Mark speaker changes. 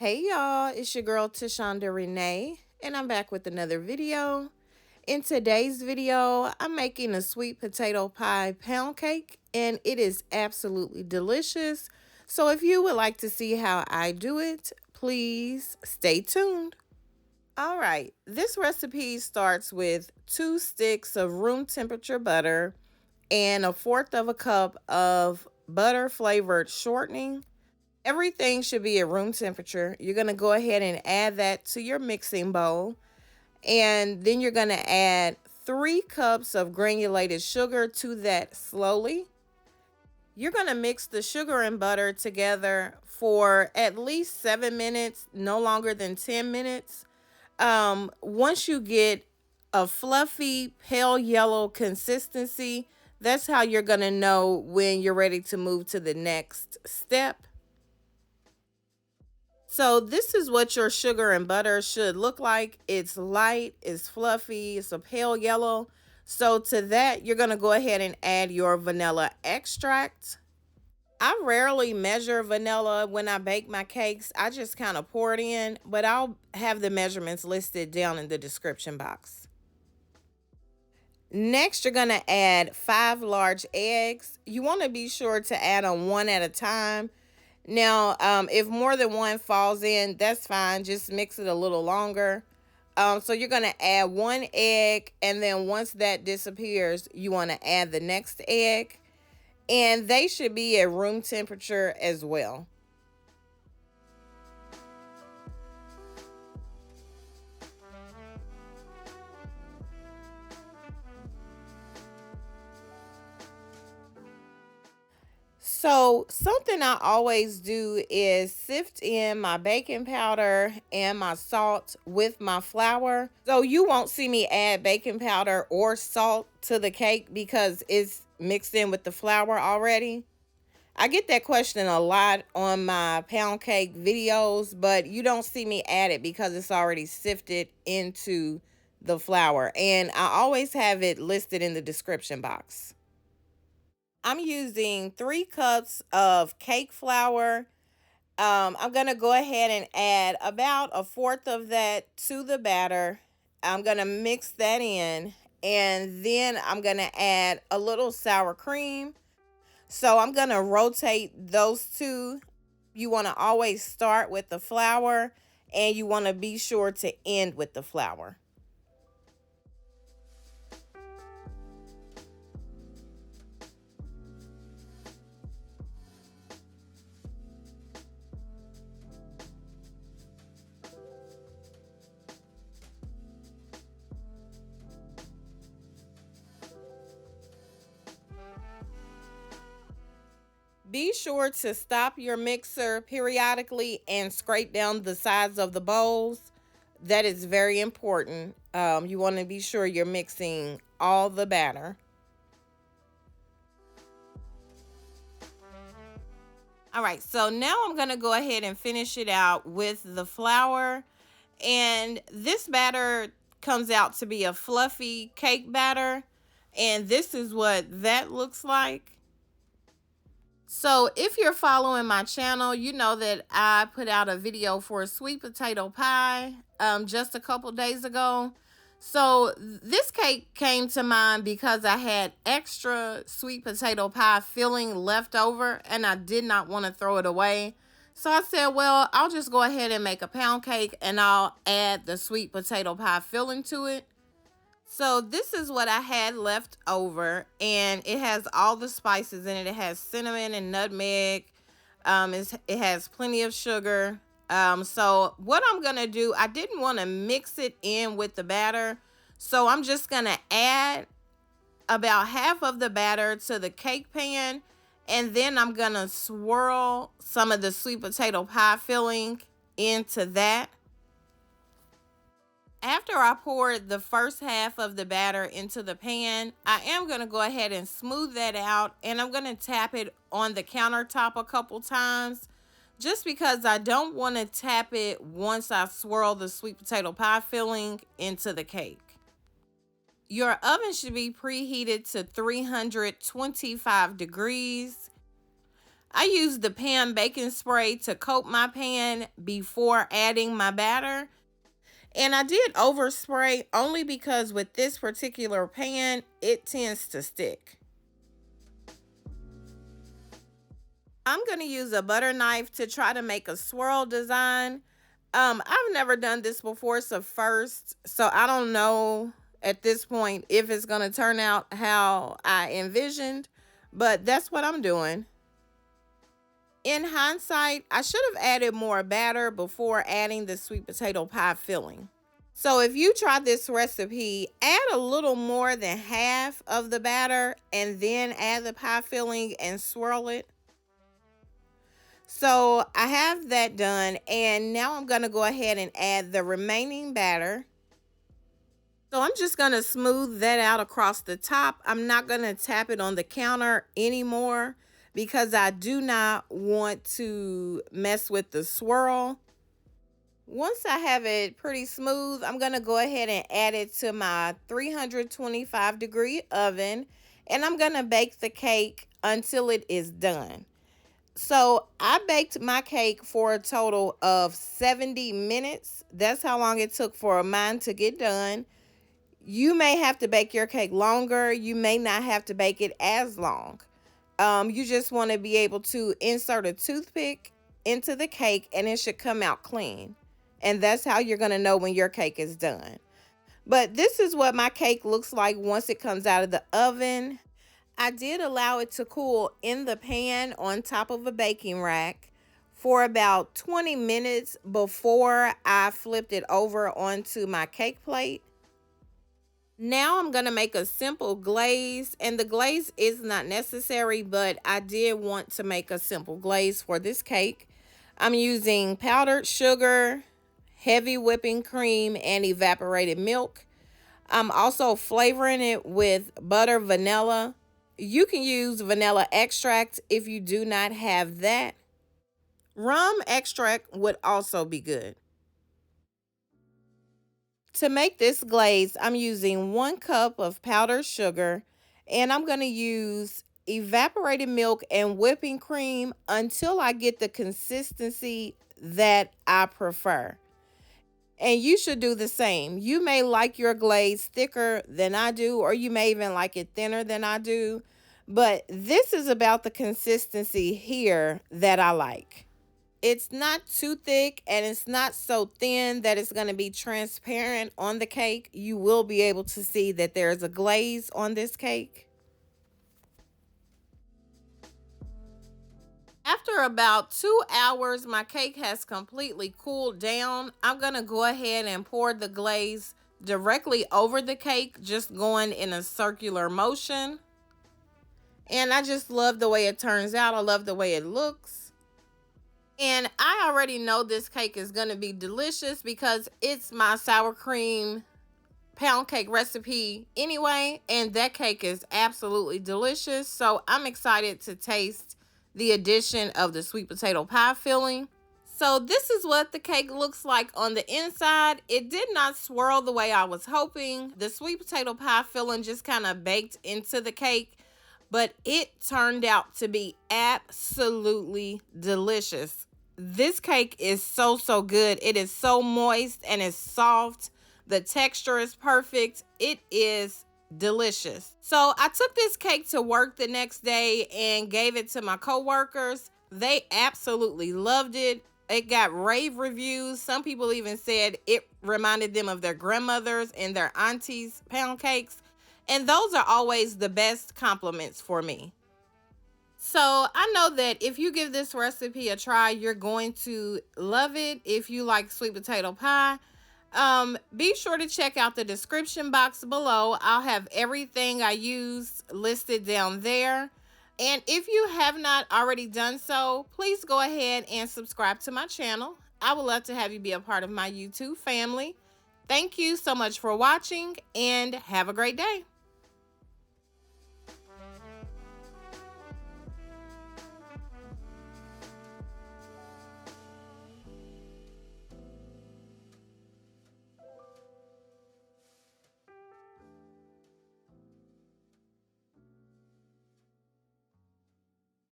Speaker 1: Hey y'all, it's your girl Tashondarenae, and I'm back with another video. In today's video, I'm making a sweet potato pie pound cake, and it is absolutely delicious. So if you would like to see how I do it, please stay tuned. All right, this recipe starts with 2 sticks of room temperature butter and a fourth of a cup of butter flavored shortening. Everything should be at room temperature. You're going to go ahead and add that to your mixing bowl. And then you're going to add 3 cups of granulated sugar to that slowly. You're going to mix the sugar and butter together for at least 7 minutes, no longer than 10 minutes. Once you get a fluffy, pale yellow consistency, that's how you're going to know when you're ready to move to the next step. So this is what your sugar and butter should look like. It's light, it's fluffy, it's a pale yellow. So to that, you're going to go ahead and add your vanilla extract. I rarely measure vanilla when I bake my cakes. I just kind of pour it in, but I'll have the measurements listed down in the description box. Next, you're going to add 5 large eggs. You want to be sure to add them one at a time. Now, if more than one falls in, that's fine. Just mix it a little longer. So you're going to add 1 egg, and then once that disappears, you want to add the next egg. And they should be at room temperature as well. So something I always do is sift in my baking powder and my salt with my flour. So you won't see me add baking powder or salt to the cake because it's mixed in with the flour already. I get that question a lot on my pound cake videos, but you don't see me add it because it's already sifted into the flour. And I always have it listed in the description box. I'm using 3 cups of cake flour. I'm going to go ahead and add about a fourth of that to the batter. I'm going to mix that in, and then I'm going to add a little sour cream. So I'm going to rotate those two. You want to always start with the flour, and you want to be sure to end with the flour. Be sure to stop your mixer periodically and scrape down the sides of the bowls. That is very important. You want to be sure you're mixing all the batter. All right, so now I'm going to go ahead and finish it out with the flour. And this batter comes out to be a fluffy cake batter. And this is what that looks like. So if you're following my channel, you know that I put out a video for a sweet potato pie just a couple days ago. So this cake came to mind because I had extra sweet potato pie filling left over and I did not want to throw it away. So I said, well, I'll just go ahead and make a pound cake and I'll add the sweet potato pie filling to it. So this is what I had left over, and it has all the spices in it. It has cinnamon and nutmeg. It has plenty of sugar. So what I'm going to do, I didn't want to mix it in with the batter. So I'm just going to add about half of the batter to the cake pan, and then I'm going to swirl some of the sweet potato pie filling into that. After I poured the first half of the batter into the pan, I am going to go ahead and smooth that out, and I'm going to tap it on the countertop a couple times just because I don't want to tap it once I swirl the sweet potato pie filling into the cake. Your oven should be preheated to 325 degrees. I use the pan baking spray to coat my pan before adding my batter. And I did overspray only because with this particular pan, it tends to stick. I'm going to use a butter knife to try to make a swirl design. I've never done this before. It's a first, so I don't know at this point if it's going to turn out how I envisioned, but that's what I'm doing. In hindsight, I should have added more batter before adding the sweet potato pie filling. So if you try this recipe, add a little more than half of the batter and then add the pie filling and swirl it. So I have that done, and now I'm going to go ahead and add the remaining batter. So I'm just going to smooth that out across the top. I'm not going to tap it on the counter anymore because I do not want to mess with the swirl. Once I have it pretty smooth, I'm going to go ahead and add it to my 325-degree oven, and I'm going to bake the cake until it is done. So I baked my cake for a total of 70 minutes. That's how long it took for mine to get done. You may have to bake your cake longer. You may not have to bake it as long. You just want to be able to insert a toothpick into the cake and it should come out clean. And that's how you're going to know when your cake is done. But this is what my cake looks like once it comes out of the oven. I did allow it to cool in the pan on top of a baking rack for about 20 minutes before I flipped it over onto my cake plate. Now I'm going to make a simple glaze, and the glaze is not necessary, but I did want to make a simple glaze for this cake. I'm using powdered sugar, heavy whipping cream, and evaporated milk. I'm also flavoring it with butter vanilla. You can use vanilla extract if you do not have that. Rum extract would also be good. To make this glaze, I'm using 1 cup of powdered sugar, and I'm going to use evaporated milk and whipping cream until I get the consistency that I prefer. And you should do the same. You may like your glaze thicker than I do, or you may even like it thinner than I do. But this is about the consistency here that I like. It's not too thick and it's not so thin that it's going to be transparent on the cake. You will be able to see that there's a glaze on this cake. After about 2 hours, my cake has completely cooled down. I'm going to go ahead and pour the glaze directly over the cake, just going in a circular motion. And I just love the way it turns out. I love the way it looks. And I already know this cake is going to be delicious because it's my sour cream pound cake recipe anyway. And that cake is absolutely delicious. So I'm excited to taste the addition of the sweet potato pie filling. So this is what the cake looks like on the inside. It did not swirl the way I was hoping. The sweet potato pie filling just kind of baked into the cake. But it turned out to be absolutely delicious. This cake is so good. It is so moist and it's soft. The texture is perfect. It is delicious. So I took this cake to work the next day and gave it to my coworkers. They absolutely loved it. It got rave reviews. Some people even said it reminded them of their grandmothers and their aunties' pound cakes. And those are always the best compliments for me. So I know that if you give this recipe a try, you're going to love it. If you like sweet potato pie, be sure to check out the description box below. I'll have everything I used listed down there. And if you have not already done so, please go ahead and subscribe to my channel. I would love to have you be a part of my YouTube family. Thank you so much for watching and have a great day.